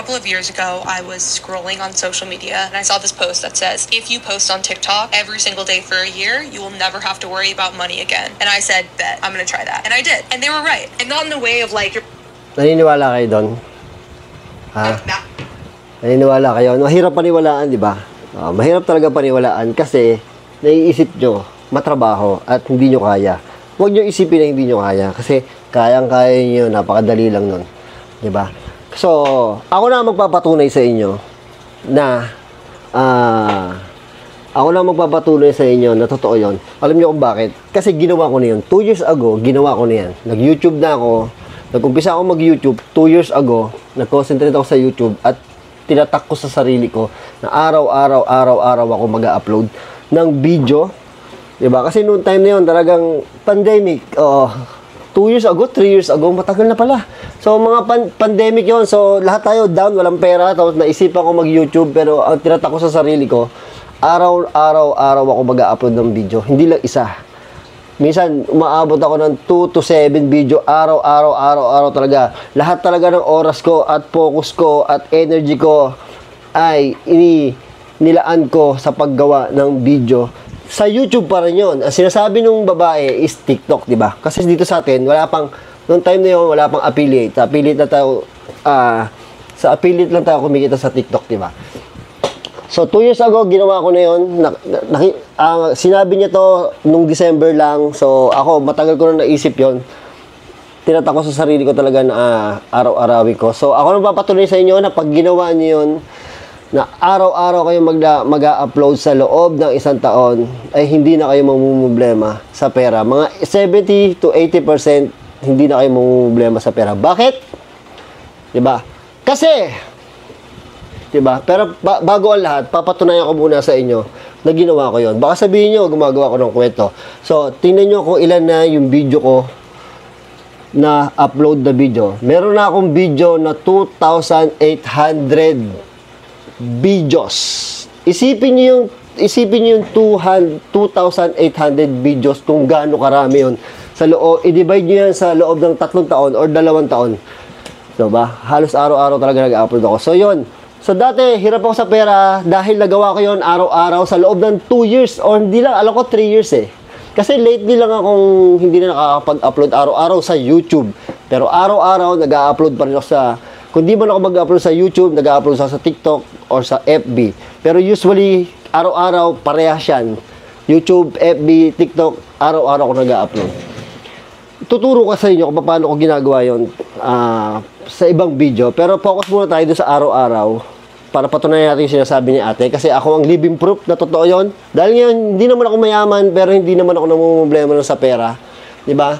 couple of years ago, I was scrolling on social media and I saw this post that says, if you post on TikTok every single day for a year, you will never have to worry about money again. And I said, bet, I'm gonna try that. And I did. And they were right. And not in the way of like... Naniniwala kayo doon? Ha? Naniniwala kayo? Mahirap paniwalaan, di ba? Mahirap talaga paniwalaan kasi naiisip nyo, matrabaho at hindi nyo kaya. Huwag nyo isipin na hindi nyo kaya kasi kayang-kaya nyo, napakadali lang nun. Di ba? So, ako na magpapatunay sa inyo na na totoo yun. Alam nyo kung bakit? Kasi ginawa ko na yun. 2 years ago, ginawa ko na yan. Nag-YouTube na ako. Nag-umpisa ako mag-YouTube 2 years ago. Nag-concentrate ako sa YouTube at tinatak ko sa sarili ko na araw-araw ako mag-upload ng video. Diba? Kasi noong time na yun, talagang pandemic. 2 years ago, 3 years ago, matagal na pala. So, mga pandemic yon. So, lahat tayo down, walang pera. Tapos, naisipan ko mag-YouTube. Pero, ang tinatak ko sa sarili ko, araw ako mag-upload ng video. Hindi lang isa. Minsan, umaabot ako ng 2 to 7 video. Araw talaga. Lahat talaga ng oras ko at focus ko at energy ko ay nilaan ko sa paggawa ng video. Sa YouTube pa rin yun. Ang sinasabi nung babae is TikTok, di ba? Kasi dito sa atin, wala pang, noong time na yun, wala pang affiliate. Affiliate na tayo, sa affiliate lang tayo kumikita sa TikTok, di ba? So, 2 years ago, ginawa ko na yun. Sinabi niya to nung December lang. So, ako, matagal ko na naisip yun. Tinatak ko sa sarili ko talaga na araw-arawin ko. So, ako nang papatunay sa inyo na pag ginawa niyo yun, na araw-araw kayo mag-upload sa loob ng isang taon, ay hindi na kayo mamumblema sa pera. Mga 70 to 80% hindi na kayo mamumblema sa pera. Bakit? Diba? Kasi, diba? Pero bago ang lahat, papatunayan ko muna sa inyo na ginawa ko yon. Baka sabihin nyo, gumagawa ko ng kwento. So, tingnan nyo kung ilan na yung video ko na upload na video. Meron na akong video na 2,800 videos. Isipin niyo yung 2,800 videos kung gaano karami yun. Sa loob, i-divide niyo yan sa loob ng 3 taon or 2 taon. So ba? Halos araw-araw talaga nag-upload ako. So yun. So dati, hirap ako sa pera dahil nagawa ko yun araw-araw sa loob ng 2 years or hindi lang, alam ko 3 years eh. Kasi lately lang akong hindi na nakakapag-upload araw-araw sa YouTube. Pero araw-araw nag-upload pa rin ako sa... Kung di man ako mag-upload sa YouTube, nag-upload sa TikTok or sa FB. Pero usually, araw-araw, parehas yan. YouTube, FB, TikTok, araw-araw ko nag-upload. Tuturo ko sa inyo kung paano ko ginagawa yon sa ibang video. Pero focus muna tayo doon sa araw-araw para patunayan natin yung sinasabi ni ate. Kasi ako ang living proof na totoo yon. Dahil ngayon, hindi naman ako mayaman, pero hindi naman ako namumblema sa pera. Diba?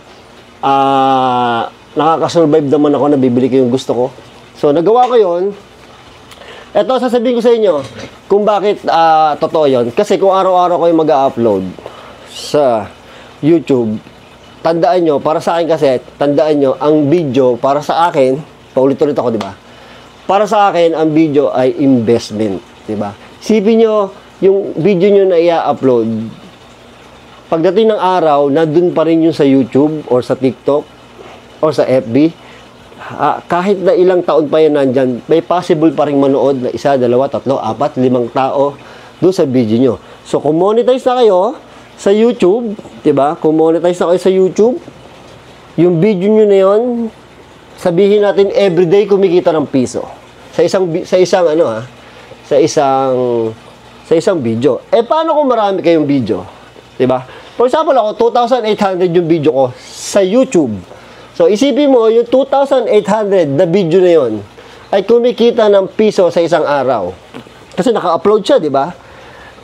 Nakaka-survive naman ako na bibili ko yung gusto ko. So, nagawa ko yun. Ito, sasabihin ko sa inyo kung bakit totoo yun. Kasi kung araw-araw ko yung mag-upload sa YouTube, tandaan nyo, para sa akin kasi, tandaan nyo, ang video, para sa akin, paulit-ulit ako, di ba? Para sa akin, ang video ay investment, di ba? Isipin nyo, yung video nyo na i-upload, pagdating ng araw, nandun pa rin yung sa YouTube, or sa TikTok, or sa FB, kahit na ilang taon pa yan nandyan, may possible pa rin manood na 1, 2, 3, 4, 5 tao doon sa video nyo. So, kung monetize na kayo sa YouTube, diba? Kung monetize na kayo sa YouTube, yung video nyo na yun, sabihin natin everyday kumikita ng piso. Sa isang video. Eh, paano kung marami kayong video? Diba? For example, ako, 2,800 yung video ko sa YouTube. So, isipin mo, yung 2,800 na video na yun ay kumikita ng piso sa isang araw. Kasi naka-upload siya, di ba?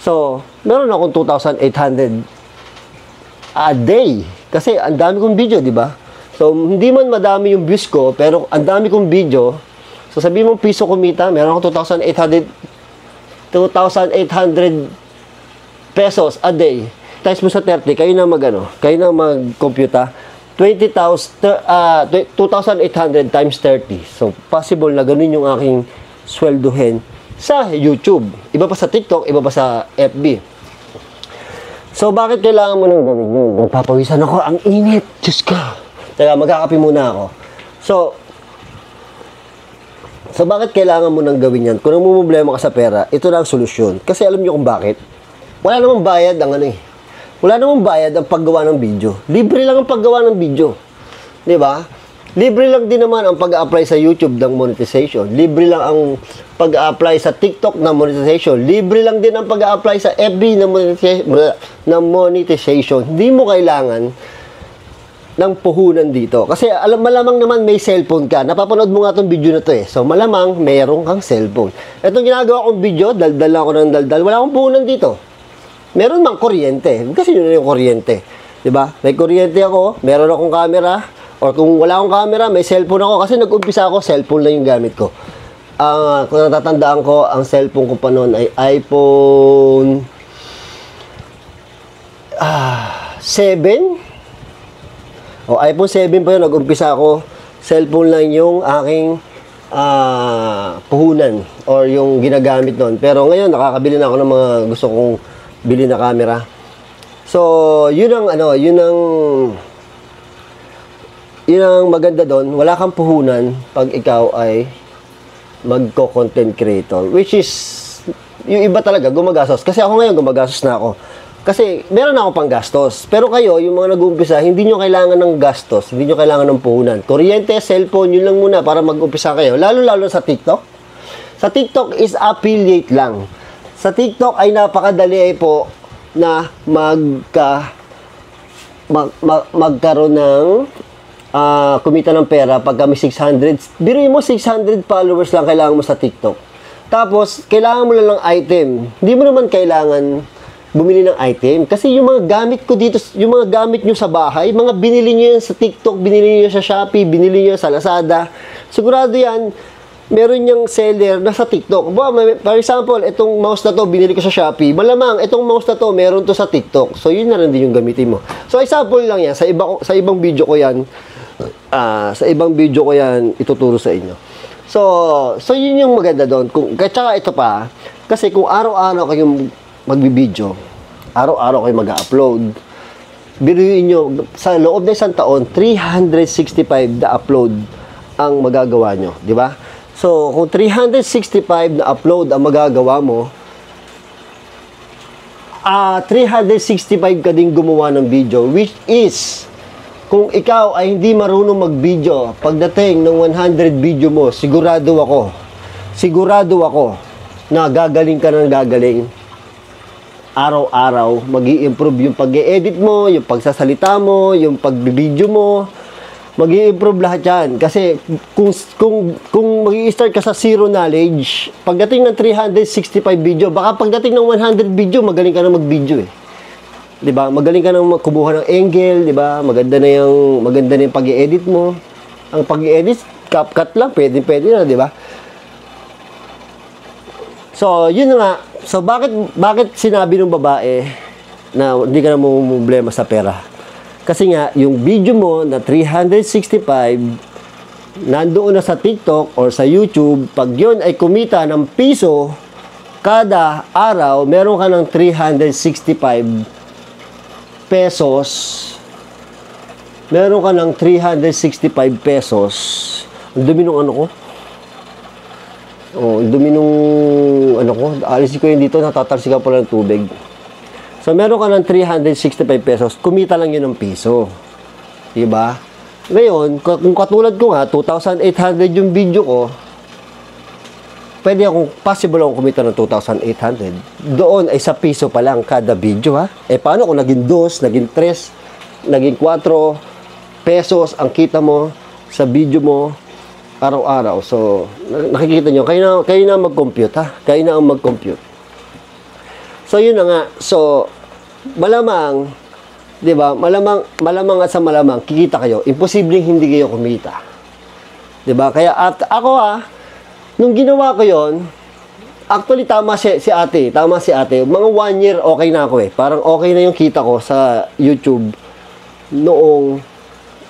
So, meron akong 2,800 a day. Kasi ang dami kong video, di ba? So, hindi man madami yung views ko, pero ang dami kong video. So, sabihin mo piso kumita, meron akong 2,800 pesos a day. Times mo sa 30, kayo na mag-computer. 2,800 times 30. So, possible na ganun yung aking sweldohin sa YouTube. Iba pa sa TikTok, iba pa sa FB. So, bakit kailangan mo nang gawin yun? Magpapawisan ako. Ang init. Diyos ka. Teka, magkakape muna ako. So, So, bakit kailangan mo nang gawin yan? Kung namumblema ka sa pera, ito na ang solusyon. Kasi alam nyo kung bakit? Wala namang bayad ang Wala namang bayad ang paggawa ng video. Libre lang ang paggawa ng video. Di ba? Libre lang din naman ang pag-apply sa YouTube ng monetization. Libre lang ang pag-apply sa TikTok ng monetization. Libre lang din ang pag-apply sa FB ng monetization. Hindi mo kailangan ng puhunan dito. Kasi malamang naman may cellphone ka. Napapanood mo nga itong video na to eh. So malamang mayroon kang cellphone. Itong ginagawa kong video, daldal ako ng daldal. Wala akong puhunan dito. Meron mang kuryente. Kasi yun na yung kuryente. Diba? May kuryente ako, meron akong camera, or kung wala akong camera, may cellphone ako. Kasi nag-umpisa ako, cellphone lang yung gamit ko. Kung natatandaan ko, ang cellphone ko pa noon ay iPhone 7. iPhone 7 pa yun, nag-umpisa ako. Cellphone lang yung aking puhunan or yung ginagamit noon. Pero ngayon, nakakabili na ako ng mga gusto kong bili na camera. So, yun ang maganda doon. Wala kang puhunan pag ikaw ay magko-content creator. Which is, yung iba talaga, gumagastos. Kasi ako ngayon, gumagastos na ako. Kasi meron na ako pang gastos. Pero kayo, yung mga nag-uumpisa, hindi nyo kailangan ng gastos. Hindi nyo kailangan ng puhunan. Kuryente, cellphone, yun lang muna para mag-umpisa kayo. Lalo-lalo sa TikTok. Sa TikTok is affiliate lang. Sa TikTok ay napakadali po na magkaroon ng kumita ng pera pag kami 600. Biruin mo 600 followers lang kailangan mo sa TikTok. Tapos, kailangan mo lang ng item. Hindi mo naman kailangan bumili ng item. Kasi yung mga gamit ko dito, yung mga gamit nyo sa bahay, mga binili nyo yan sa TikTok, binili nyo sa Shopee, binili nyo sa Lazada. Sigurado yan, meron yung seller na sa TikTok. For example, itong mouse na to, binili ko sa Shopee. Malamang, itong mouse na to, meron to sa TikTok. So, yun na rin din yung gamitin mo. So, example lang yan. Sa ibang video ko yan, ituturo sa inyo. So yun yung maganda doon. Tsaka ito pa, kasi kung araw-araw kayong magbibideo, araw-araw kayo mag-upload, biruin nyo, sa loob na isang taon, 365 na upload ang magagawa nyo. Di ba? So, kung 365 na upload ang magagawa mo, 365 ka din gumawa ng video, which is, kung ikaw ay hindi marunong mag-video, pagdating ng 100 video mo, sigurado ako na gagaling ka ng gagaling. Araw-araw, mag-i-improve yung pag-e-edit mo, yung pagsasalita mo, yung pag-video mo, mag-i-improve lahat yan. Kasi kung mag-i-start ka sa zero knowledge, pagdating ng 365 video, baka pagdating ng 100 video, magaling ka na mag-video eh. 'Di ba? Magaling ka nang kumuha ng angle, 'di ba? Maganda na yung pag-i-edit mo. Ang pag-i-edit, CapCut lang, pwede na, 'di ba? So, yun nga. So, bakit sinabi ng babae na hindi ka na problema sa pera? Kasi nga, yung video mo na 365 nandoon na sa TikTok or sa YouTube, pag yun ay kumita ng piso kada araw, meron ka ng 365 pesos, meron ka ng 365 pesos. Ang dumi nung ano ko. Ang dumi nung ano ko. Alisin ko yun dito, natatalsika pala ng tubig. So, meron ka ng 365 pesos. Kumita lang yun ng piso. Diba? Ngayon, kung katulad ko nga, 2,800 yung video ko, possible akong kumita ng 2,800. Doon ay sa piso pa lang kada video, ha? Paano kung naging 2, naging 3, naging 4 pesos ang kita mo sa video mo araw-araw. So, nakikita nyo, kayo na mag-compute, ha? Kayo na ang mag-compute. So, yun na nga. So, malamang, di ba? Malamang at sa malamang, kikita kayo. Imposibleng hindi kayo kumita. Di ba? Kaya, ako, nung ginawa ko yon, actually, tama si ate. Mga 1 year, okay na ako eh. Parang okay na yung kita ko sa YouTube noong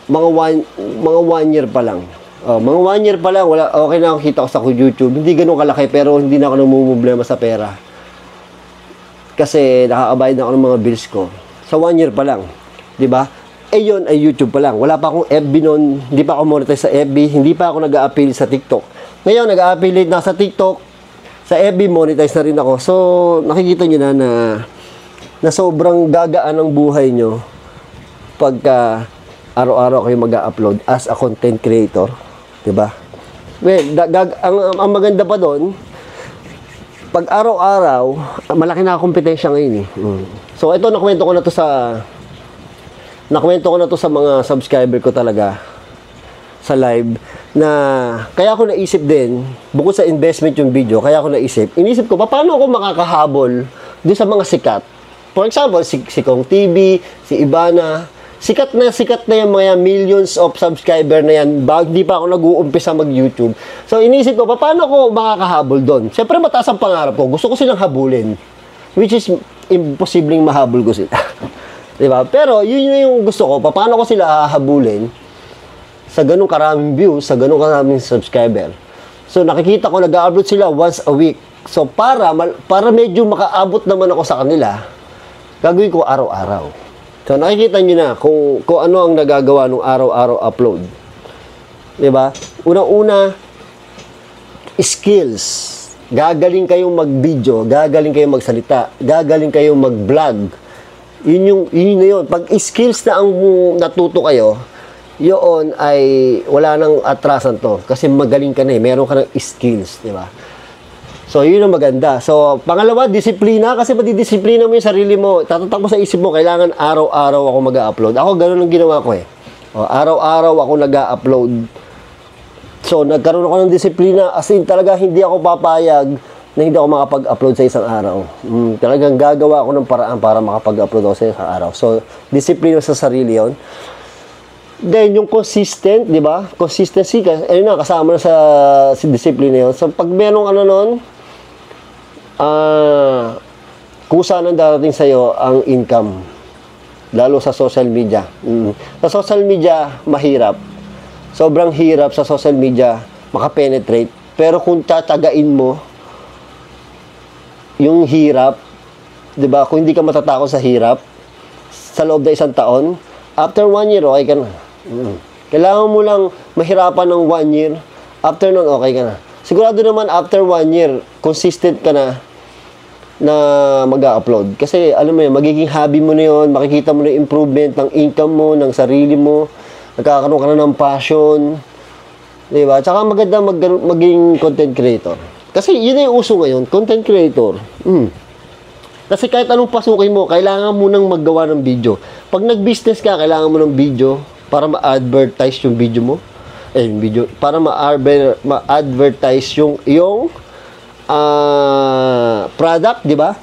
mga 1 year pa lang. Mga 1 year pa lang, okay na ang kita ko sa YouTube. Hindi ganun kalaki, pero hindi na ako namumblema sa pera. Kasi nakakabayad na ako ng mga bills ko. Sa 1 year pa lang. Diba? Yun ay YouTube pa lang. Wala pa akong FB noon. Hindi pa ako monetize sa FB. Hindi pa ako nag-a-appeal sa TikTok. Ngayon, nag-affiliate na sa TikTok, sa FB, monetize na rin ako. So, nakikita nyo na sobrang gagaan ang buhay nyo pagka araw-araw kayo mag-upload as a content creator. Diba? Well, ang maganda pa doon, pag araw-araw, malaki na kompetensya ngayon eh. So, ito, nakwento ko na to sa mga subscriber ko talaga sa live na kaya ako naisip din, bukod sa investment yung video, kaya ako inisip ko, paano ako makakahabol doon sa mga sikat? For example, si Kong TV, si Ibana, sikat na yung mga millions of subscriber na yan, hindi pa ako nag-uumpisa mag-YouTube. So, inisip ko, paano ako makakahabol doon? Siyempre, mataas ang pangarap ko. Gusto ko silang habulin. Which is, imposibleng mahabol ko sila. Diba? Pero, yun yung gusto ko. Paano ko sila hahabulin sa ganung karaming views, sa ganung karaming subscriber. So, nakikita ko, nag-upload sila once a week. So, para medyo makaabot naman ako sa kanila, gagawin ko araw-araw. So, nakikita nyo na kung ano ang nagagawa ng araw-araw upload. Diba? Unang-una, skills. Gagaling kayong mag-video, gagaling kayong magsalita, gagaling kayong mag-vlog. Yun na yun. Pag skills na ang natuto kayo, yun ay wala nang atrasan to. Kasi magaling ka na eh. Meron ka ng skills. Diba? So, yun ang maganda. So, pangalawa, disiplina. Kasi matidisiplina mo yung sarili mo. Tatatak mo sa isip mo, kailangan araw-araw ako mag-upload. Ako, ganun ang ginawa ko eh. O, araw-araw ako nag-upload. So, nagkaroon ako ng disiplina. As in, talaga hindi ako papayag na hindi ako makapag-upload sa isang araw. Talagang gagawa ako ng paraan para makapag-upload ako sa isang araw. So, disiplina sa sarili yon. Then, yung consistent, di ba? Consistency, ayun na, kasama na sa discipline yun. So, pag merong ano nun, kung saan ang darating sa'yo ang income, lalo sa social media. Sa social media, mahirap. Sobrang hirap sa social media makapenetrate. Pero kung tatagain mo yung hirap, di ba? Kung hindi ka matatakot sa hirap, sa loob na isang taon, after 1 year, okay ka na. Kailangan mo lang mahirapan ng 1 year. After nun, okay ka na. Sigurado naman, after 1 year, consistent ka na mag-upload. Kasi, alam mo yun, magiging hobby mo na yun, makikita mo na improvement ng income mo, ng sarili mo, nagkakaroon ka na ng passion. Diba? Tsaka maganda maging content creator. Kasi, yun na yung uso ngayon, content creator. Kasi kahit anong pasukin mo, kailangan mo nang maggawa ng video. Pag nag-business ka, kailangan mo ng video para ma-advertise yung video mo. Para ma-advertise yung product, di ba?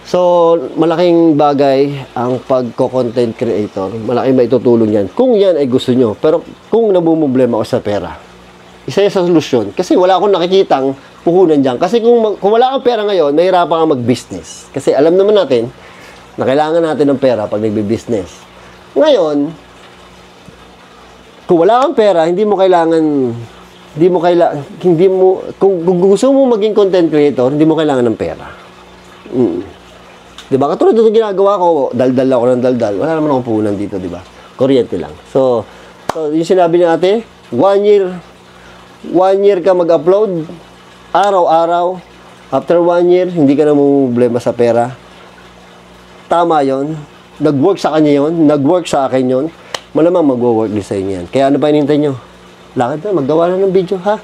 So, malaking bagay ang pagko-content creator. Malaking maitutulong yan. Kung yan ay gusto nyo. Pero kung namumblema ako sa pera, isa yung sa solusyon. Kasi wala akong nakikitang puhunan dyan. Kasi kung wala kang pera ngayon, mahirapan kang mag-business. Kasi alam naman natin na kailangan natin ng pera pag nagbe-business. Ngayon, kung wala kang pera, kung gusto mo maging content creator, hindi mo kailangan ng pera. Diba? Katulad ito ginagawa ko, daldal ako ng daldal. Wala naman akong puhunan dito, diba? Kuryente lang. So yung sinabi ni ate, 1 year ka mag-upload, araw-araw. After 1 year, hindi ka na problema sa pera. Tama yon. Nag-work sa kanya yon. Nag-work sa akin yon. Malamang mag-work din sa inyo yan. Kaya ano pa hinihintay nyo? Lakad na, maggawa na ng video, ha?